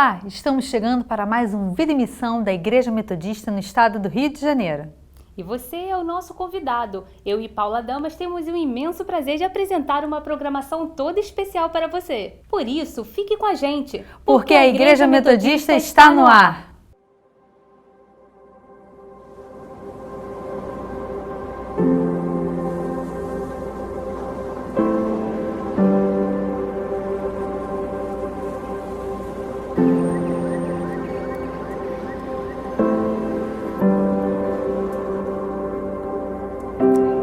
Olá, estamos chegando para mais um Vida e Missão da Igreja Metodista no estado do Rio de Janeiro. E você é o nosso convidado. Eu e Paula Damas temos o imenso prazer de apresentar uma programação toda especial para você. Por isso, fique com a gente, porque a Igreja Metodista está no ar.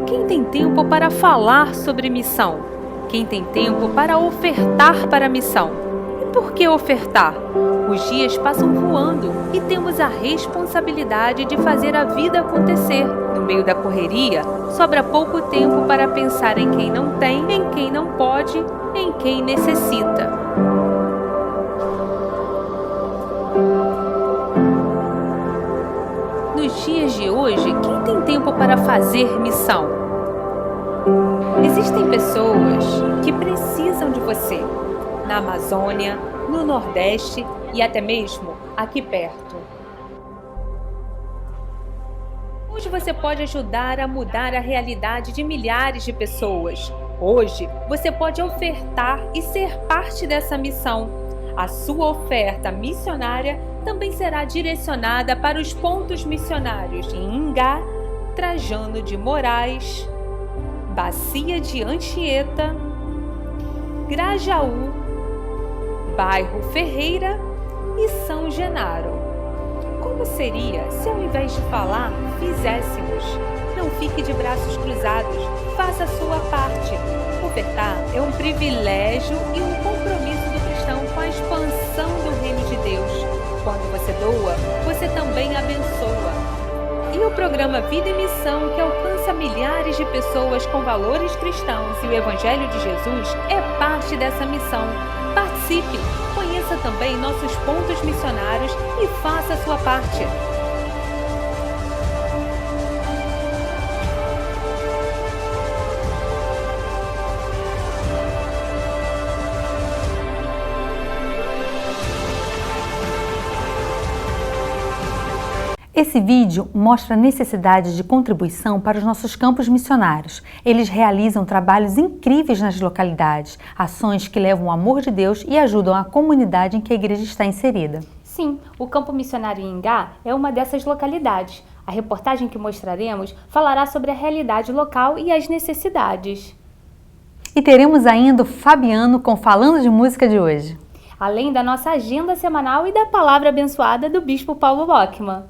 Quem tem tempo para falar sobre missão? Quem tem tempo para ofertar para a missão? E por que ofertar? Os dias passam voando e temos a responsabilidade de fazer a vida acontecer. No meio da correria, sobra pouco tempo para pensar em quem não tem, em quem não pode, em quem necessita. Nos dias de hoje, quem tem tempo para fazer missão? Existem pessoas que precisam de você, na Amazônia, no Nordeste e até mesmo aqui perto. Hoje você pode ajudar a mudar a realidade de milhares de pessoas. Hoje você pode ofertar e ser parte dessa missão. A sua oferta missionária também será direcionada para os pontos missionários em Ingá, Trajano de Moraes, Bacia de Anchieta, Grajaú, Bairro Ferreira e São Genaro. Como seria se ao invés de falar, fizéssemos? Não fique de braços cruzados, faça a sua parte. Ofertar é um privilégio e um compromisso do cristão com a expansão do reino de Deus. Quando você doa, você também abençoa. E o programa Vida e Missão, que alcança milhares de pessoas com valores cristãos e o Evangelho de Jesus, é parte dessa missão. Participe, conheça também nossos pontos missionários e faça a sua parte. Esse vídeo mostra a necessidade de contribuição para os nossos campos missionários. Eles realizam trabalhos incríveis nas localidades, ações que levam o amor de Deus e ajudam a comunidade em que a igreja está inserida. Sim, o campo missionário em Ingá é uma dessas localidades. A reportagem que mostraremos falará sobre a realidade local e as necessidades. E teremos ainda o Fabiano com Falando de Música de hoje. Além da nossa agenda semanal e da palavra abençoada do Bispo Paulo Bockmann.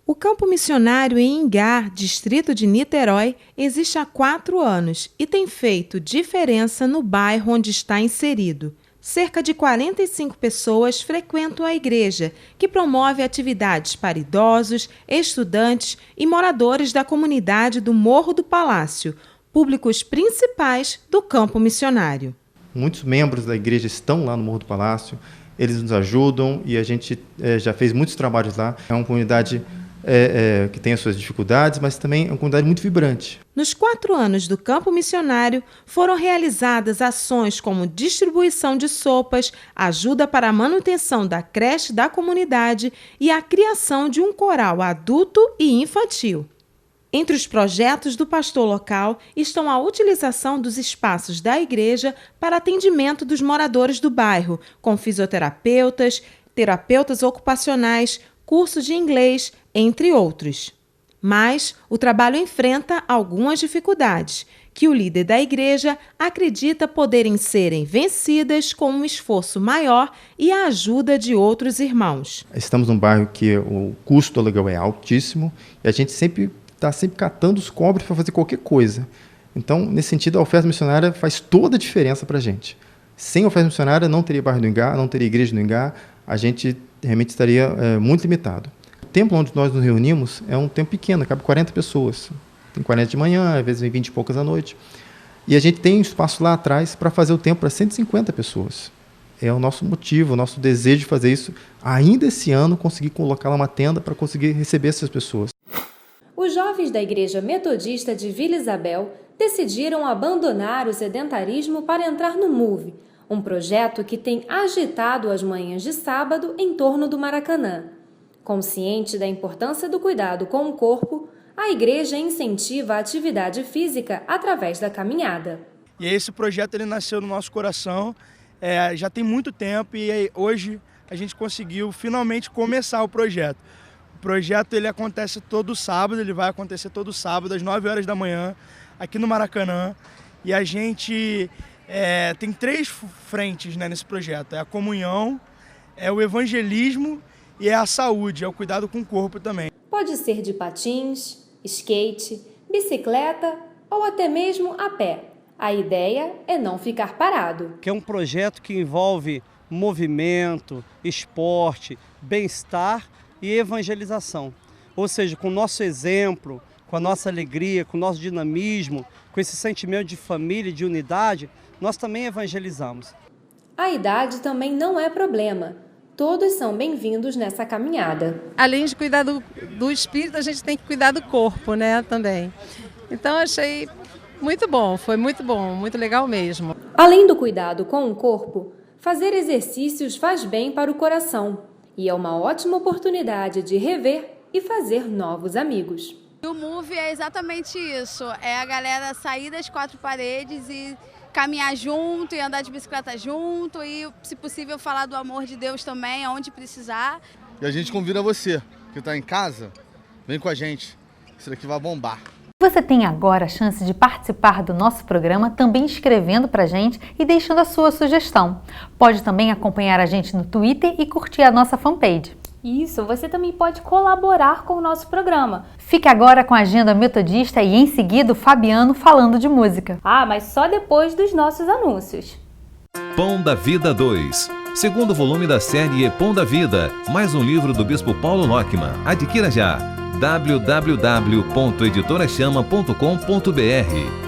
O campo missionário em Ingá, distrito de Niterói, existe há 4 anos e tem feito diferença no bairro onde está inserido. Cerca de 45 pessoas frequentam a igreja, que promove atividades para idosos, estudantes e moradores da comunidade do Morro do Palácio, públicos principais do campo missionário. Muitos membros da igreja estão lá no Morro do Palácio, eles nos ajudam e a gente já fez muitos trabalhos lá. É uma comunidade que tem as suas dificuldades, mas também é uma comunidade muito vibrante. Nos 4 anos do campo missionário, foram realizadas ações como distribuição de sopas, ajuda para a manutenção da creche da comunidade e a criação de um coral adulto e infantil. Entre os projetos do pastor local estão a utilização dos espaços da igreja para atendimento dos moradores do bairro, com fisioterapeutas, terapeutas ocupacionais, cursos de inglês, entre outros. Mas o trabalho enfrenta algumas dificuldades, que o líder da igreja acredita poderem serem vencidas com um esforço maior e a ajuda de outros irmãos. Estamos num bairro que o custo do aluguel é altíssimo e a gente está sempre catando os cobres para fazer qualquer coisa. Então, nesse sentido, a oferta missionária faz toda a diferença para a gente. Sem oferta missionária, não teria bairro do Ingá, não teria igreja do Ingá, a gente realmente estaria muito limitado. O templo onde nós nos reunimos é um templo pequeno, cabe 40 pessoas. Tem 40 de manhã, às vezes vem 20 e poucas à noite. E a gente tem um espaço lá atrás para fazer o templo para 150 pessoas. É o nosso motivo, o nosso desejo de fazer isso. Ainda esse ano, conseguir colocar lá uma tenda para conseguir receber essas pessoas. Os jovens da Igreja Metodista de Vila Isabel decidiram abandonar o sedentarismo para entrar no Move, um projeto que tem agitado as manhãs de sábado em torno do Maracanã. Consciente da importância do cuidado com o corpo, a igreja incentiva a atividade física através da caminhada. E esse projeto ele nasceu no nosso coração, já tem muito tempo e hoje a gente conseguiu finalmente começar o projeto. O projeto ele acontece todo sábado, ele vai acontecer todo sábado às 9 horas da manhã, aqui no Maracanã. E a gente tem 3 frentes, né, nesse projeto. É a comunhão, é o evangelismo e é a saúde, é o cuidado com o corpo também. Pode ser de patins, skate, bicicleta ou até mesmo a pé. A ideia é não ficar parado. Que é um projeto que envolve movimento, esporte, bem-estar e evangelização. Ou seja, com o nosso exemplo, com a nossa alegria, com o nosso dinamismo, com esse sentimento de família e de unidade, nós também evangelizamos. A idade também não é problema. Todos são bem-vindos nessa caminhada. Além de cuidar do espírito, a gente tem que cuidar do corpo, né, também. Então, achei muito bom, foi muito bom, muito legal mesmo. Além do cuidado com o corpo, fazer exercícios faz bem para o coração e é uma ótima oportunidade de rever e fazer novos amigos. O Move é exatamente isso, é a galera sair das 4 paredes e caminhar junto e andar de bicicleta junto e, se possível, falar do amor de Deus também, aonde precisar. E a gente convida você, que está em casa, vem com a gente, isso daqui vai bombar. Você tem agora a chance de participar do nosso programa também escrevendo pra gente e deixando a sua sugestão. Pode também acompanhar a gente no Twitter e curtir a nossa fanpage. Isso, você também pode colaborar com o nosso programa. Fique agora com a Agenda Metodista e em seguida o Fabiano falando de música. Mas só depois dos nossos anúncios. Pão da Vida 2. Segundo volume da série Pão da Vida, mais um livro do Bispo Paulo Lockman. Adquira já. www.editorachama.com.br.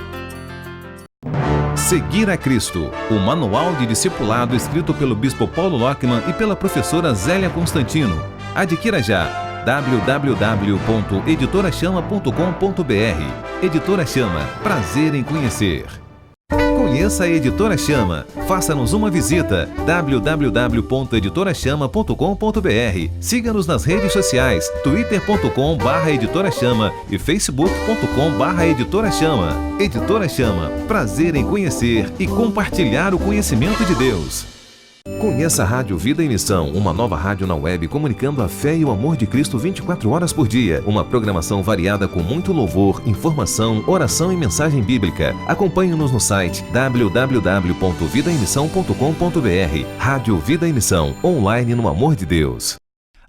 Seguir a Cristo, o manual de discipulado escrito pelo Bispo Paulo Lockman e pela professora Zélia Constantino. Adquira já. www.editorachama.com.br. Editora Chama, prazer em conhecer. Conheça a Editora Chama. Faça-nos uma visita. www.editorachama.com.br. Siga-nos nas redes sociais, twitter.com/editorachama e facebook.com/editorachama. Editora Chama, prazer em conhecer e compartilhar o conhecimento de Deus. Conheça a Rádio Vida em Missão, uma nova rádio na web comunicando a fé e o amor de Cristo 24 horas por dia. Uma programação variada com muito louvor, informação, oração e mensagem bíblica. Acompanhe-nos no site www.vidaemmissão.com.br. Rádio Vida em Missão, online no amor de Deus.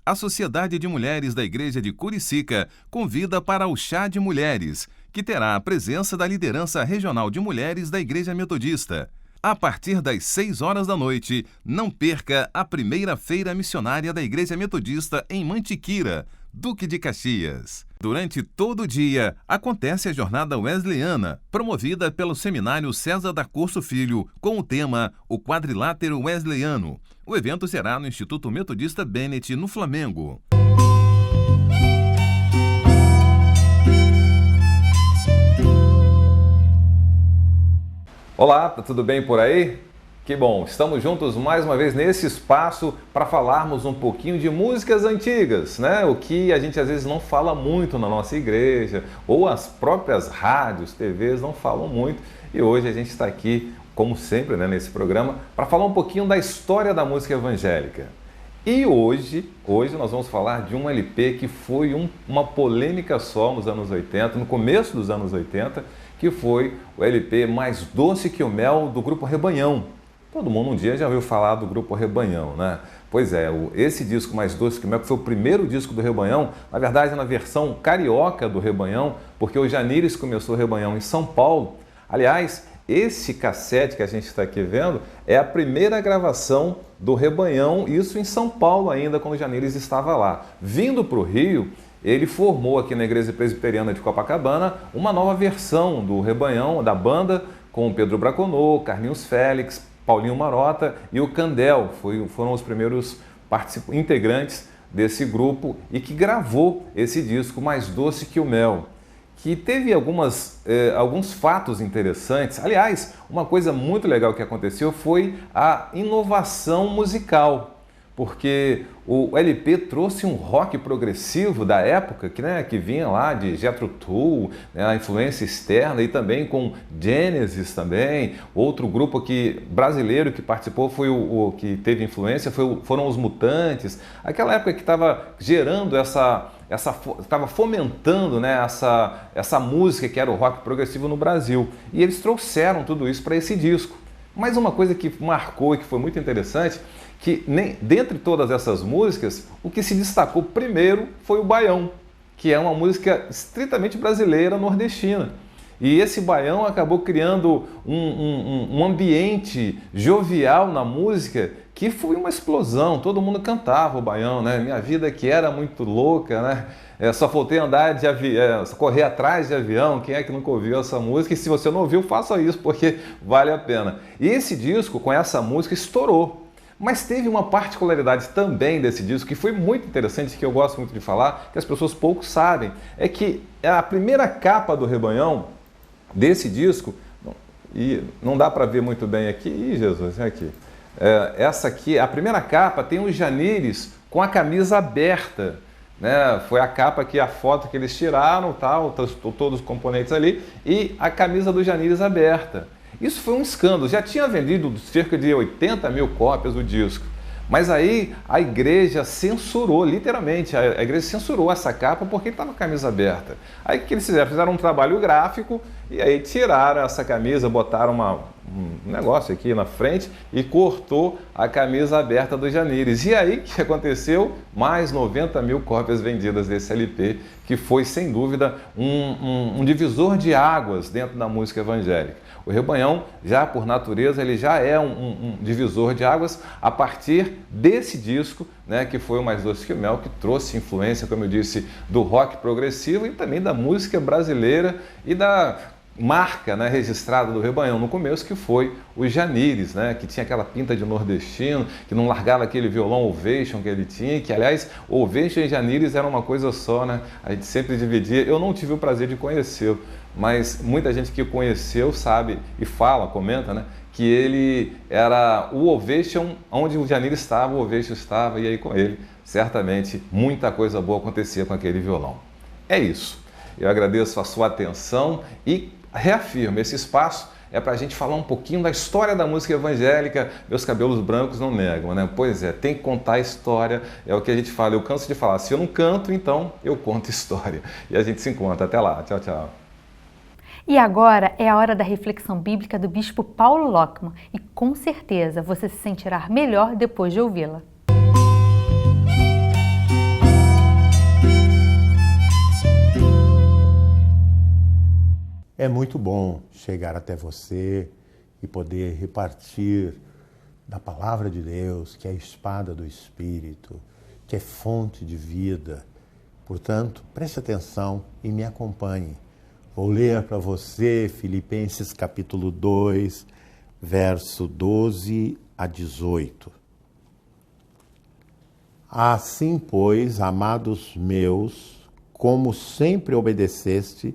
A Sociedade de Mulheres da Igreja de Curicica convida para o Chá de Mulheres, que terá a presença da liderança regional de mulheres da Igreja Metodista. A partir das 6 horas da noite, não perca a primeira feira missionária da Igreja Metodista em Mantiqueira, Duque de Caxias. Durante todo o dia, acontece a Jornada Wesleyana, promovida pelo Seminário César da Corso Filho, com o tema O Quadrilátero Wesleyano. O evento será no Instituto Metodista Bennett, no Flamengo. Olá, tá tudo bem por aí? Que bom, estamos juntos mais uma vez nesse espaço para falarmos um pouquinho de músicas antigas, né? O que a gente às vezes não fala muito na nossa igreja, ou as próprias rádios, TVs não falam muito. E hoje a gente está aqui, como sempre, né, nesse programa, para falar um pouquinho da história da música evangélica. E hoje nós vamos falar de um LP que foi uma polêmica só nos anos 80, no começo dos anos 80, que foi o LP Mais Doce que o Mel, do Grupo Rebanhão. Todo mundo um dia já ouviu falar do Grupo Rebanhão, né? Pois é, esse disco Mais Doce que o Mel, que foi o primeiro disco do Rebanhão, na verdade na versão carioca do Rebanhão, porque o Janires começou o Rebanhão em São Paulo. Aliás, esse cassete que a gente está aqui vendo é a primeira gravação do Rebanhão, isso em São Paulo ainda, quando o Janires estava lá. Vindo para o Rio, ele formou aqui na Igreja Presbiteriana de Copacabana uma nova versão do Rebanhão, da banda, com o Pedro Braconô, Carlinhos Félix, Paulinho Marota e o Candel. Foram os primeiros integrantes desse grupo e que gravou esse disco Mais Doce que o Mel, que teve alguns fatos interessantes. Aliás, uma coisa muito legal que aconteceu foi a inovação musical, porque o LP trouxe um rock progressivo da época, que vinha lá de Jethro Tull, né, a influência externa, e também com Genesis também. Outro grupo brasileiro que participou foi o que teve influência foram os Mutantes. Aquela época que estava gerando estava fomentando, né, essa música que era o rock progressivo no Brasil. E eles trouxeram tudo isso para esse disco. Mas uma coisa que marcou e que foi muito interessante, que dentre todas essas músicas, o que se destacou primeiro foi o Baião, que é uma música estritamente brasileira, nordestina. E esse Baião acabou criando um ambiente jovial na música que foi uma explosão. Todo mundo cantava o Baião, né? Minha vida que era muito louca, né? Só faltei andar de avião, correr atrás de avião. Quem é que nunca ouviu essa música? E se você não ouviu, faça isso, porque vale a pena. E esse disco, com essa música, estourou. Mas teve uma particularidade também desse disco que foi muito interessante, que eu gosto muito de falar, que as pessoas pouco sabem, é que a primeira capa do Rebanhão, desse disco, e não dá para ver muito bem aqui, Jesus, é aqui. Essa aqui, a primeira capa tem o Janires com a camisa aberta, né? Foi a capa a foto que eles tiraram, todos os componentes ali, e a camisa do Janires aberta. Isso foi um escândalo, já tinha vendido cerca de 80 mil cópias do disco. Mas aí a igreja censurou, literalmente, a igreja censurou essa capa porque ele estava com a camisa aberta. Aí o que eles fizeram? Fizeram um trabalho gráfico e aí tiraram essa camisa, botaram um negócio aqui na frente e cortou a camisa aberta do Janires. E aí o que aconteceu? Mais 90 mil cópias vendidas desse LP, que foi, sem dúvida, um divisor de águas dentro da música evangélica. O Rebanhão, já por natureza, ele já é um divisor de águas a partir desse disco, né, que foi o Mais Doce que o Mel, que trouxe influência, como eu disse, do rock progressivo e também da música brasileira e da marca, né, registrada do Rebanhão no começo, que foi o Janires, né, que tinha aquela pinta de nordestino, que não largava aquele violão Ovation que ele tinha, que aliás, Ovation e Janires eram uma coisa só, né? A gente sempre dividia. Eu não tive o prazer de conhecê-lo, mas muita gente que o conheceu sabe e fala, comenta, né, que ele era o Ovation, onde o Janires estava, o Ovation estava, e aí com ele, certamente, muita coisa boa acontecia com aquele violão. É isso. Eu agradeço a sua atenção e reafirmo, esse espaço é para a gente falar um pouquinho da história da música evangélica. Meus cabelos brancos não negam, né? Pois é, tem que contar a história, é o que a gente fala. Eu canso de falar, se eu não canto, então eu conto história. E a gente se encontra. Até lá. Tchau, tchau. E agora é a hora da reflexão bíblica do bispo Paulo Lockman e com certeza você se sentirá melhor depois de ouvi-la. É muito bom chegar até você e poder repartir da palavra de Deus, que é a espada do Espírito, que é fonte de vida. Portanto, preste atenção e me acompanhe. Vou ler para você Filipenses capítulo 2, verso 12 a 18. Assim, pois, amados meus, como sempre obedeceste,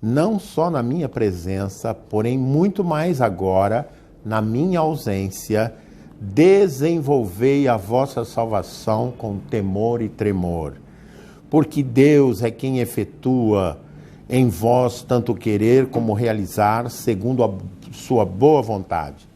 não só na minha presença, porém muito mais agora, na minha ausência, desenvolvei a vossa salvação com temor e tremor. Porque Deus é quem efetua em vós tanto querer como realizar, segundo a sua boa vontade.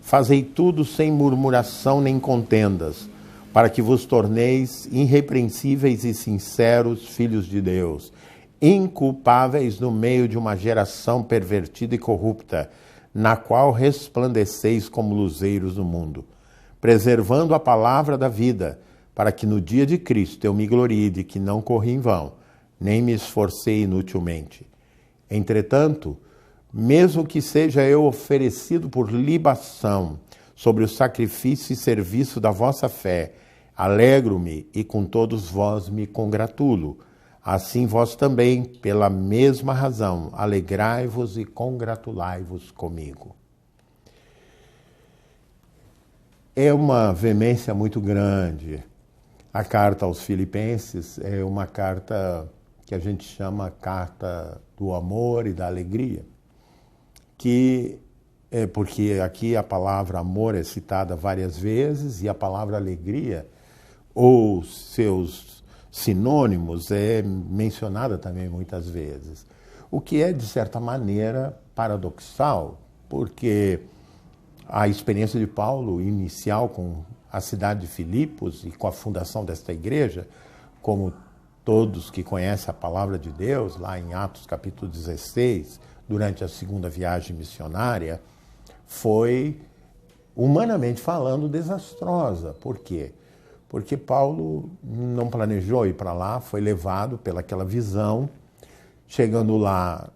Fazei tudo sem murmuração nem contendas, para que vos torneis irrepreensíveis e sinceros filhos de Deus, inculpáveis no meio de uma geração pervertida e corrupta, na qual resplandeceis como luzeiros no mundo, preservando a palavra da vida, para que no dia de Cristo eu me glorie de que não corri em vão, nem me esforcei inutilmente. Entretanto, mesmo que seja eu oferecido por libação sobre o sacrifício e serviço da vossa fé, alegro-me e com todos vós me congratulo. Assim vós também, pela mesma razão, alegrai-vos e congratulai-vos comigo. É uma veemência muito grande. A carta aos Filipenses é uma carta que a gente chama Carta do Amor e da Alegria, porque aqui a palavra amor é citada várias vezes e a palavra alegria, ou seus sinônimos, é mencionada também muitas vezes. O que é, de certa maneira, paradoxal, porque a experiência de Paulo, inicial com a cidade de Filipos e com a fundação desta igreja, como todos que conhecem a palavra de Deus, lá em Atos capítulo 16, durante a segunda viagem missionária, foi, humanamente falando, desastrosa. Por quê? Porque Paulo não planejou ir para lá, foi levado pelaquela visão. Chegando lá,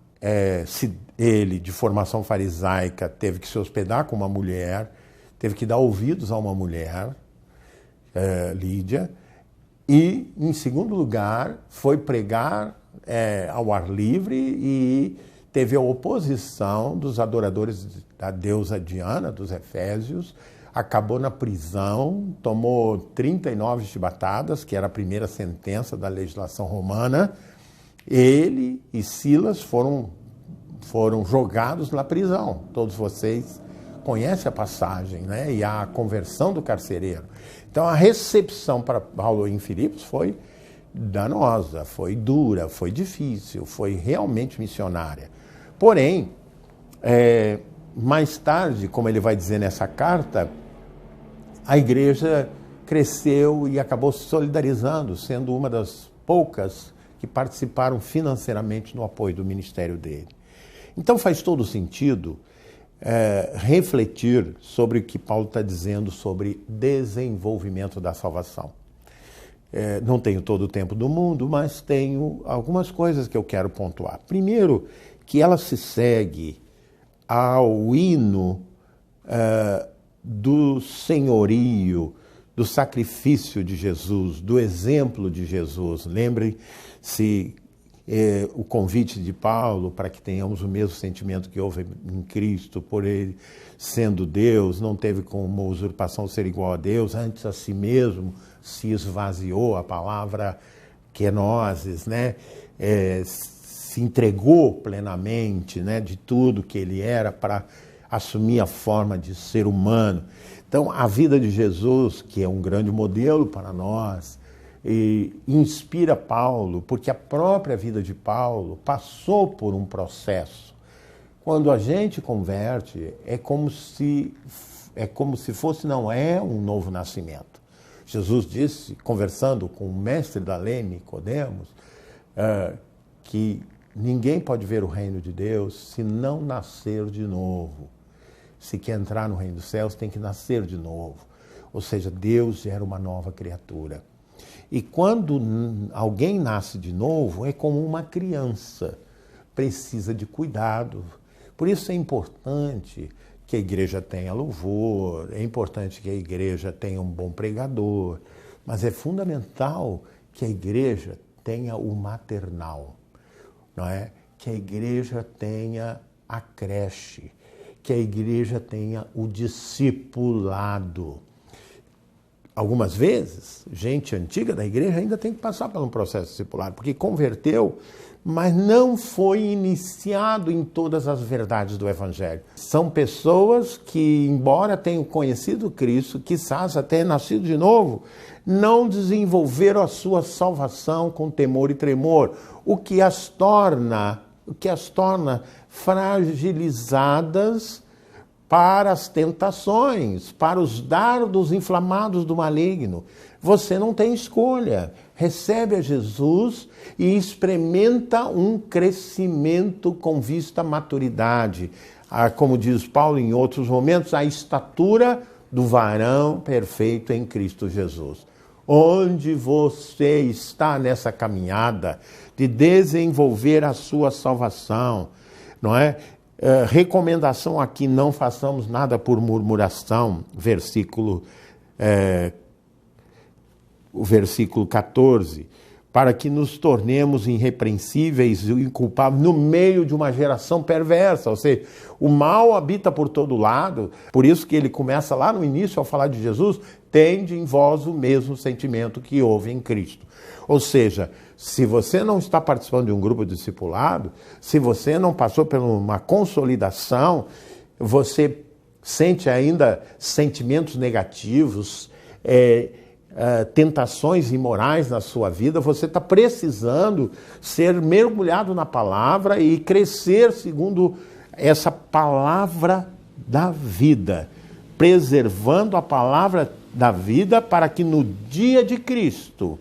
ele, de formação farisaica, teve que se hospedar com uma mulher, teve que dar ouvidos a uma mulher, Lídia, e, em segundo lugar, foi pregar ao ar livre e teve a oposição dos adoradores da deusa Diana, dos Efésios, acabou na prisão, tomou 39 chibatadas, que era a primeira sentença da legislação romana. Ele e Silas foram jogados na prisão. Todos vocês conhecem a passagem, né? E a conversão do carcereiro. Então, a recepção para Paulo em Filipos foi danosa, foi dura, foi difícil, foi realmente missionária. Porém, mais tarde, como ele vai dizer nessa carta, a igreja cresceu e acabou se solidarizando, sendo uma das poucas que participaram financeiramente no apoio do ministério dele. Então faz todo sentido refletir sobre o que Paulo está dizendo sobre desenvolvimento da salvação. Não tenho todo o tempo do mundo, mas tenho algumas coisas que eu quero pontuar. Primeiro, que ela se segue ao hino do senhorio, do sacrifício de Jesus, do exemplo de Jesus. Lembrem-se o convite de Paulo para que tenhamos o mesmo sentimento que houve em Cristo, por ele sendo Deus, não teve como usurpação ser igual a Deus, antes a si mesmo se esvaziou, a palavra kenosis, né? Se entregou plenamente, né, de tudo que ele era para assumir a forma de ser humano. Então, a vida de Jesus, que é um grande modelo para nós, inspira Paulo, porque a própria vida de Paulo passou por um processo. Quando a gente converte, é como se fosse, não é um novo nascimento. Jesus disse, conversando com o mestre da lei, Nicodemos, que ninguém pode ver o reino de Deus se não nascer de novo. Se quer entrar no reino dos céus, tem que nascer de novo. Ou seja, Deus gera uma nova criatura. E quando alguém nasce de novo, é como uma criança. Precisa de cuidado. Por isso é importante que a igreja tenha louvor, é importante que a igreja tenha um bom pregador, mas é fundamental que a igreja tenha o maternal, não é? Que a igreja tenha a creche, que a igreja tenha o discipulado. Algumas vezes, gente antiga da igreja ainda tem que passar por um processo discipulado, porque converteu, mas não foi iniciado em todas as verdades do Evangelho. São pessoas que, embora tenham conhecido Cristo, quizás até nascido de novo, não desenvolveram a sua salvação com temor e tremor, o que as torna fragilizadas para as tentações, para os dardos inflamados do maligno. Você não tem escolha. Recebe a Jesus e experimenta um crescimento com vista à maturidade. Como diz Paulo em outros momentos, a estatura do varão perfeito em Cristo Jesus. Onde você está nessa caminhada de desenvolver a sua salvação, não é? Recomendação aqui, não façamos nada por murmuração, o versículo 14, para que nos tornemos irrepreensíveis e inculpáveis no meio de uma geração perversa. Ou seja, o mal habita por todo lado, por isso que ele começa lá no início ao falar de Jesus, tende em vós o mesmo sentimento que houve em Cristo. Ou seja, se você não está participando de um grupo de discipulado, se você não passou por uma consolidação, você sente ainda sentimentos negativos, tentações imorais na sua vida, você está precisando ser mergulhado na palavra e crescer segundo essa palavra da vida, preservando a palavra da vida para que no dia de Cristo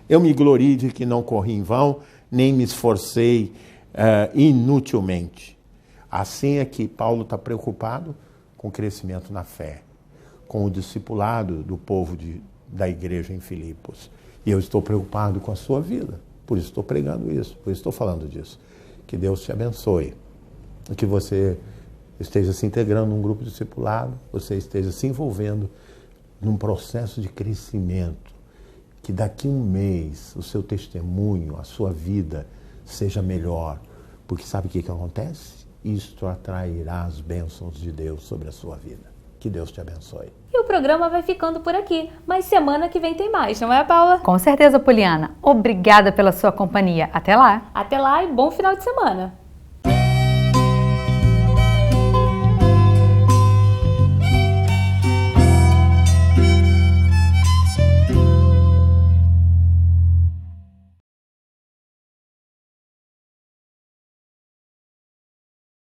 eu me glorie de que não corri em vão, nem me esforcei inutilmente. Assim é que Paulo está preocupado com o crescimento na fé, com o discipulado do povo da igreja em Filipos. E eu estou preocupado com a sua vida, por isso estou pregando isso, por isso estou falando disso. Que Deus te abençoe, que você esteja se integrando num grupo discipulado, você esteja se envolvendo num processo de crescimento, que daqui a um mês o seu testemunho, a sua vida seja melhor, porque sabe o que acontece? Isto atrairá as bênçãos de Deus sobre a sua vida. Que Deus te abençoe. E o programa vai ficando por aqui, mas semana que vem tem mais, não é, Paula? Com certeza, Poliana. Obrigada pela sua companhia. Até lá! Até lá e bom final de semana!